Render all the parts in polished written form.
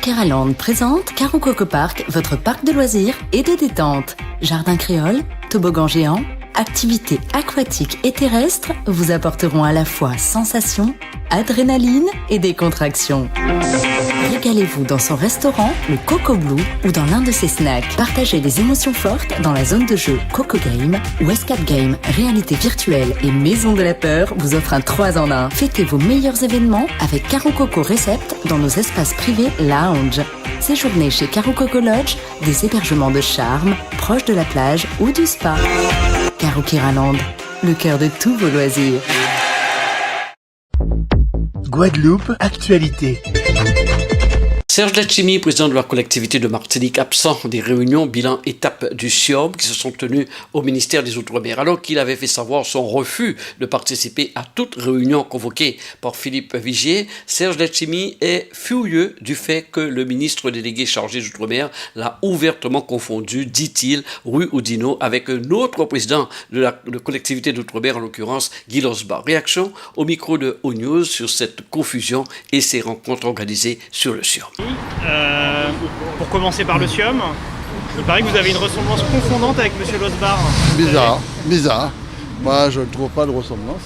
Karaland présente Karo Coco Park, votre parc de loisirs et de détente. Jardin créole, toboggan géant, activités aquatiques et terrestres vous apporteront à la fois sensations, adrénaline et décontraction. Régalez-vous dans son restaurant, le Coco Blue, ou dans l'un de ses snacks. Partagez des émotions fortes dans la zone de jeu Coco Game, où Escape Game, réalité virtuelle et maison de la peur vous offre un 3 en 1. Fêtez vos meilleurs événements avec Karo Coco Recept dans nos espaces privés lounge. Séjournez chez Karo Coco Lodge, des hébergements de charme, proches de la plage ou du spa. Karaland, le cœur de tous vos loisirs. Guadeloupe, actualité. Serge Letchimy, président de la collectivité de Martinique, absent des réunions bilan étape du SIOM qui se sont tenues au ministère des Outre-mer, alors qu'il avait fait savoir son refus de participer à toute réunion convoquée par Philippe Vigier. Serge Letchimy est furieux du fait que le ministre délégué chargé des Outre-mer l'a ouvertement confondu, dit-il, Rui Oudinot, avec un autre président de la collectivité d'Outre-mer, en l'occurrence Guy Losba. Réaction au micro de O-News sur cette confusion et ces rencontres organisées sur le SIOM. Pour commencer par le SIOM, il paraît que vous avez une ressemblance confondante avec M. Losbar. Bizarre. Moi, je ne trouve pas de ressemblance.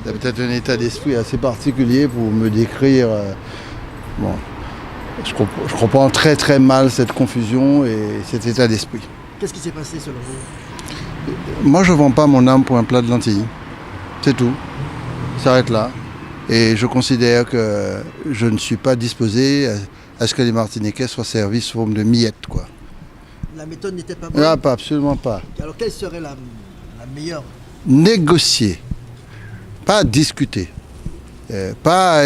Il y a peut-être un état d'esprit assez particulier pour me décrire. Je comprends très très mal cette confusion et cet état d'esprit. Qu'est-ce qui s'est passé selon vous ? Moi, je ne vends pas mon âme pour un plat de lentilles. C'est tout. Ça s'arrête là. Et je considère que je ne suis pas disposé à ce que les Martiniquais soient servis sous forme de miettes, quoi. La méthode n'était pas bonne ? Ah, pas, absolument pas. Alors quelle serait la meilleure ? Négocier, pas discuter, pas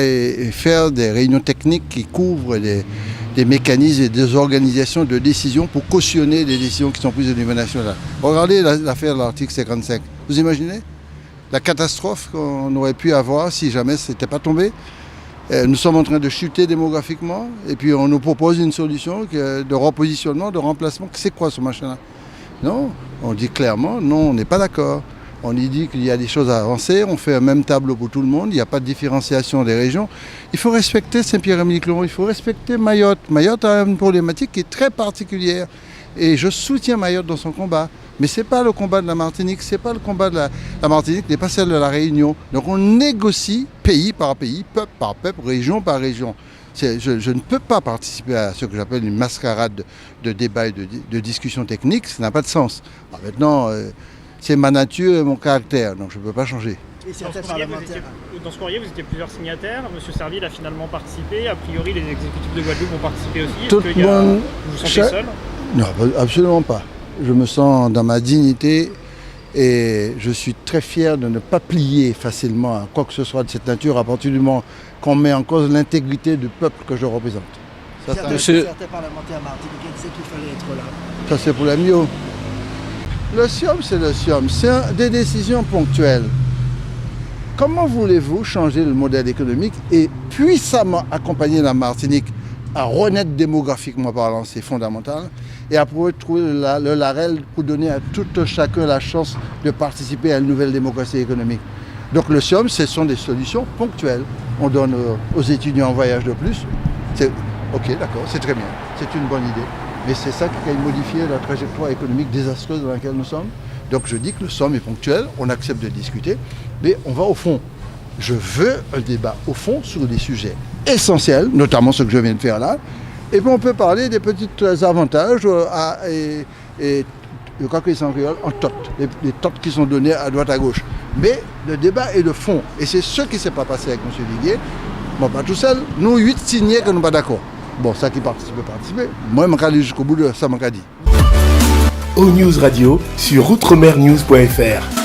faire des réunions techniques qui couvrent des mécanismes et des organisations de décision pour cautionner les décisions qui sont prises au niveau national. Regardez l'affaire de l'article 55. Vous imaginez ? La catastrophe qu'on aurait pu avoir si jamais ce n'était pas tombé. Nous sommes en train de chuter démographiquement et puis on nous propose une solution de repositionnement, de remplacement. C'est quoi ce machin-là ? Non, on dit clairement, non, on n'est pas d'accord. On y dit qu'il y a des choses à avancer, on fait un même tableau pour tout le monde, il n'y a pas de différenciation des régions. Il faut respecter Saint-Pierre-et-Miquelon, il faut respecter Mayotte. Mayotte a une problématique qui est très particulière et je soutiens Mayotte dans son combat. Mais ce n'est pas le combat de la Martinique, c'est pas le combat de la Martinique, n'est pas celle de la Réunion. Donc on négocie pays par pays, peuple par peuple, région par région. Je ne peux pas participer à ce que j'appelle une mascarade de débat et de discussion technique, ça n'a pas de sens. Alors maintenant, c'est ma nature et mon caractère, donc je ne peux pas changer. Dans ce courrier, vous étiez plusieurs signataires. M. Serville a finalement participé. A priori, les exécutifs de Guadeloupe ont participé aussi. Vous vous sentez seul ? Non, absolument pas. Je me sens dans ma dignité et je suis très fier de ne pas plier facilement à quoi que ce soit de cette nature à partir du moment qu'on met en cause l'intégrité du peuple que je représente. Certains parlementaires martiniquais disaient qu'il fallait être là. Ça c'est pour la mieux. Le SIOM, c'est le SIOM. C'est des décisions ponctuelles. Comment voulez-vous changer le modèle économique et puissamment accompagner la Martinique à renaître démographiquement parlant, c'est fondamental, et à pouvoir trouver le LAREL pour donner à tout chacun la chance de participer à une nouvelle démocratie économique. Donc le SIOM, ce sont des solutions ponctuelles. On donne aux étudiants un voyage de plus. Ok, d'accord, c'est très bien, c'est une bonne idée. Mais c'est ça qui a modifié la trajectoire économique désastreuse dans laquelle nous sommes. Donc je dis que le SIOM est ponctuel, on accepte de discuter, mais on va au fond. Je veux un débat au fond sur des sujets essentiels, notamment ce que je viens de faire là. Et puis on peut parler des petits avantages je crois qu'ils sont en créole, en tot, les tots qui sont donnés à droite à gauche. Mais le débat est de fond. Et c'est ce qui ne s'est pas passé avec M. Viguier. Bon, pas tout seul, nous 8 signés que nous ne sommes pas d'accord. Bon, ça qui participe. Moi, je vais aller jusqu'au bout de ça, je dit. O-News Radio sur outremernews.fr.